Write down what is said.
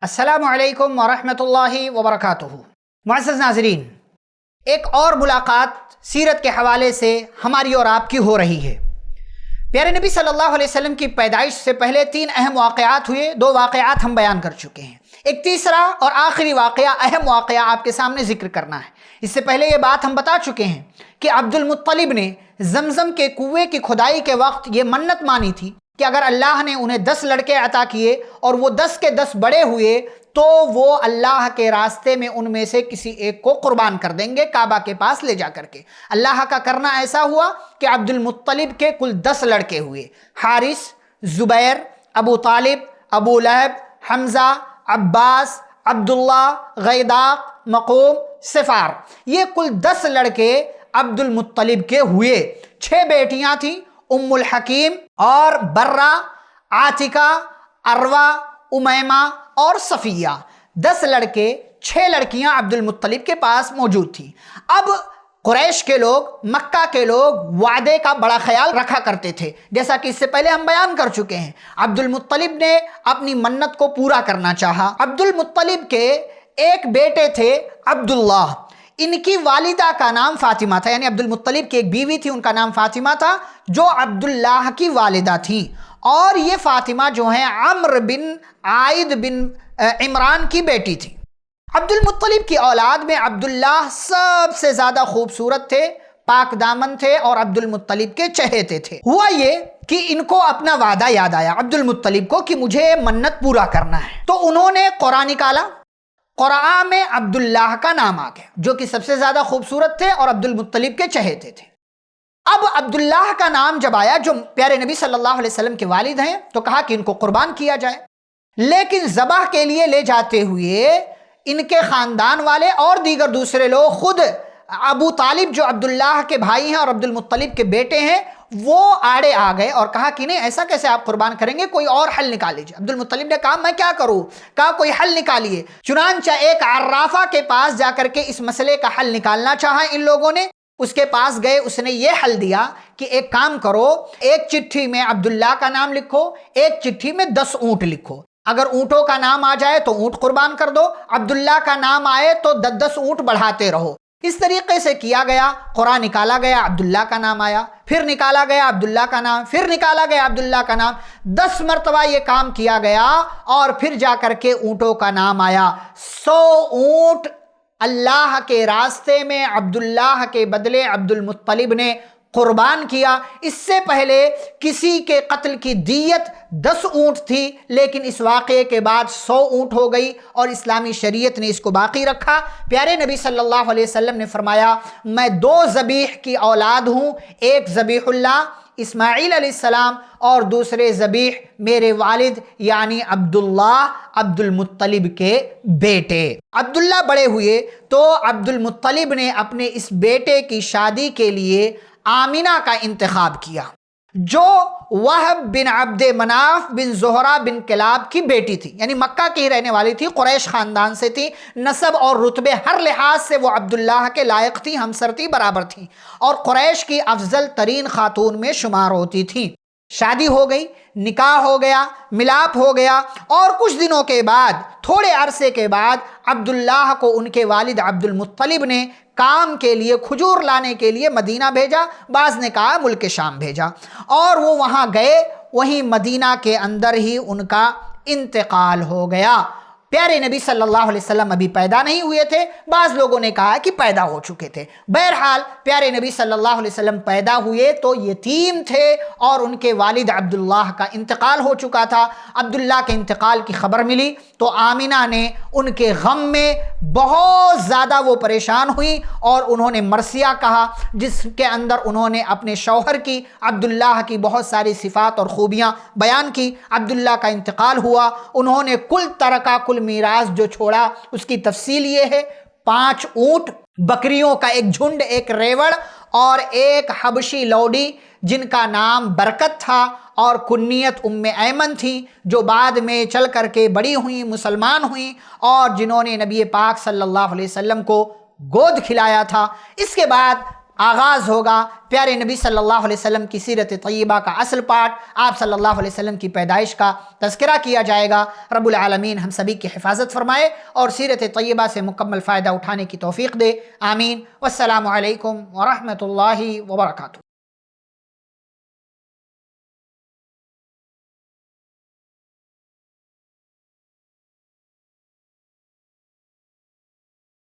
السلام علیکم ورحمۃ اللہ وبرکاتہ۔ معزز ناظرین، ایک اور ملاقات سیرت کے حوالے سے ہماری اور آپ کی ہو رہی ہے۔ پیارے نبی صلی اللہ علیہ وسلم کی پیدائش سے پہلے 3 اہم واقعات ہوئے، 2 واقعات ہم بیان کر چکے ہیں، ایک تیسرا اور آخری واقعہ، اہم واقعہ آپ کے سامنے ذکر کرنا ہے۔ اس سے پہلے یہ بات ہم بتا چکے ہیں کہ عبد المطلب نے زمزم کے کنویں کی کھدائی کے وقت یہ منت مانی تھی کہ اگر اللہ نے انہیں 10 لڑکے عطا کیے اور وہ 10 کے 10 بڑے ہوئے تو وہ اللہ کے راستے میں ان میں سے کسی ایک کو قربان کر دیں گے کعبہ کے پاس لے جا کر کے۔ اللہ کا کرنا ایسا ہوا کہ عبد المطلب کے کل 10 لڑکے ہوئے، حارث، زبیر، ابو طالب، ابو لہب، حمزہ، عباس، عبداللہ، غیداق، مقوم، سفار، یہ کل 10 لڑکے عبد المطلب کے ہوئے۔ 6 بیٹیاں تھیں، ام الحکیم اور برہ، عاتکہ، عروہ، امیمہ اور صفیہ۔ 10 لڑکے، 6 لڑکیاں عبد المطلب کے پاس موجود تھیں۔ اب قریش کے لوگ، مکہ کے لوگ وعدے کا بڑا خیال رکھا کرتے تھے، جیسا کہ اس سے پہلے ہم بیان کر چکے ہیں۔ عبد المطلب نے اپنی منت کو پورا کرنا چاہا۔ عبد المطلب کے ایک بیٹے تھے عبداللہ، ان کی والدہ کا نام فاطمہ تھا، یعنی عبد المطلب کی ایک بیوی تھی، ان کا نام فاطمہ تھا، جو عبداللہ کی والدہ تھیں، اور یہ فاطمہ جو ہیں عمرو بن عائد بن عمران کی بیٹی تھی۔ عبد المطلب کی اولاد میں عبداللہ سب سے زیادہ خوبصورت تھے، پاک دامن تھے اور عبد المطلب کے چہیتے تھے۔ ہوا یہ کہ ان کو اپنا وعدہ یاد آیا، عبد المطلب کو، کہ مجھے منت پورا کرنا ہے، تو انہوں نے قرآن نکالا۔ قرآن میں عبداللہ کا نام آ گیا، جو کہ سب سے زیادہ خوبصورت تھے اور عبد المطلب کے چہیتے تھے۔ اب عبداللہ کا نام جب آیا، جو پیارے نبی صلی اللہ علیہ وسلم کے والد ہیں، تو کہا کہ ان کو قربان کیا جائے، لیکن ذبح کے لیے لے جاتے ہوئے ان کے خاندان والے اور دیگر دوسرے لوگ، خود ابو طالب جو عبداللہ کے بھائی ہیں اور عبد المطلب کے بیٹے ہیں، وہ آڑے آ گئے اور کہا کہ نہیں، ایسا کیسے آپ قربان کریں گے، کوئی اور حل نکال لیجیے۔ عبد المطلب نے کہا میں کیا کروں، کہا کوئی حل نکالیے۔ چنانچہ ایک عرافہ کے پاس جا کر کے اس مسئلے کا حل نکالنا چاہا ان لوگوں نے۔ اس کے پاس گئے، اس نے یہ حل دیا کہ ایک کام کرو، ایک چٹھی میں عبداللہ کا نام لکھو، ایک چٹھی میں 10 اونٹ لکھو۔ اگر اونٹوں کا نام آ جائے تو اونٹ قربان کر دو، عبداللہ کا نام آئے تو 10 اونٹ بڑھاتے رہو۔ اس طریقے سے کیا گیا، قرآن نکالا گیا، عبداللہ کا نام آیا، پھر نکالا گیا عبداللہ کا نام، پھر نکالا گیا عبداللہ کا نام، 10 مرتبہ یہ کام کیا گیا، اور پھر جا کر کے اونٹوں کا نام آیا۔ 100 اونٹ اللہ کے راستے میں عبداللہ کے بدلے عبد المطلب نے قربان کیا۔ اس سے پہلے کسی کے قتل کی دیت 10 اونٹ تھی، لیکن اس واقعے کے بعد 100 اونٹ ہو گئی اور اسلامی شریعت نے اس کو باقی رکھا۔ پیارے نبی صلی اللہ علیہ وسلم نے فرمایا میں 2 ذبیح کی اولاد ہوں، ایک ذبیح اللہ اسماعیل علیہ السلام اور دوسرے ذبیح میرے والد یعنی عبداللہ عبد المطلب کے بیٹے۔ عبداللہ بڑے ہوئے تو عبد المطلب نے اپنے اس بیٹے کی شادی کے لیے آمنہ کا انتخاب کیا، جو وہب بن عبد مناف بن زہرہ بن کلاب کی بیٹی تھی، یعنی مکہ کی رہنے والی تھی، قریش خاندان سے تھی، نسب اور رتبے ہر لحاظ سے وہ عبداللہ کے لائق تھی، ہمسر تھی، برابر تھی، اور قریش کی افضل ترین خاتون میں شمار ہوتی تھی۔ شادی ہو گئی، نکاح ہو گیا، ملاپ ہو گیا، اور کچھ دنوں کے بعد، تھوڑے عرصے کے بعد، عبداللہ کو ان کے والد عبد المطلب نے کام کے لیے، کھجور لانے کے لیے مدینہ بھیجا، بعض نے کہا ملک شام بھیجا، اور وہ وہاں گئے، وہیں مدینہ کے اندر ہی ان کا انتقال ہو گیا۔ پیارے نبی صلی اللہ علیہ وسلم ابھی پیدا نہیں ہوئے تھے، بعض لوگوں نے کہا کہ پیدا ہو چکے تھے۔ بہرحال پیارے نبی صلی اللہ علیہ وسلم پیدا ہوئے تو یتیم تھے اور ان کے والد عبداللہ کا انتقال ہو چکا تھا۔ عبداللہ کے انتقال کی خبر ملی تو آمنہ نے ان کے غم میں بہت زیادہ وہ پریشان ہوئی، اور انہوں نے مرثیہ کہا، جس کے اندر انہوں نے اپنے شوہر کی، عبداللہ کی بہت ساری صفات اور خوبیاں بیان کی۔ عبداللہ کا انتقال ہوا، انہوں نے کل ترکہ، کل میراث جو چھوڑا اس کی تفصیل یہ ہے: 5 اونٹ، بکریوں کا ایک جھنڈ، ایک ریوڑ، اور ایک حبشی لوڈی جن کا نام برکت تھا اور کنیت ام ایمن تھی، جو بعد میں چل کر کے بڑی ہوئیں، مسلمان ہوئیں، اور جنہوں نے نبی پاک صلی اللہ علیہ وسلم کو گود کھلایا تھا۔ اس کے بعد آغاز ہوگا پیارے نبی صلی اللہ علیہ وسلم کی سیرت طیبہ کا اصل پارٹ، آپ صلی اللہ علیہ وسلم کی پیدائش کا تذکرہ کیا جائے گا۔ رب العالمین ہم سبھی کی حفاظت فرمائے اور سیرت طیبہ سے مکمل فائدہ اٹھانے کی توفیق دے، آمین۔ والسلام علیکم ورحمۃ اللہ وبرکاتہ۔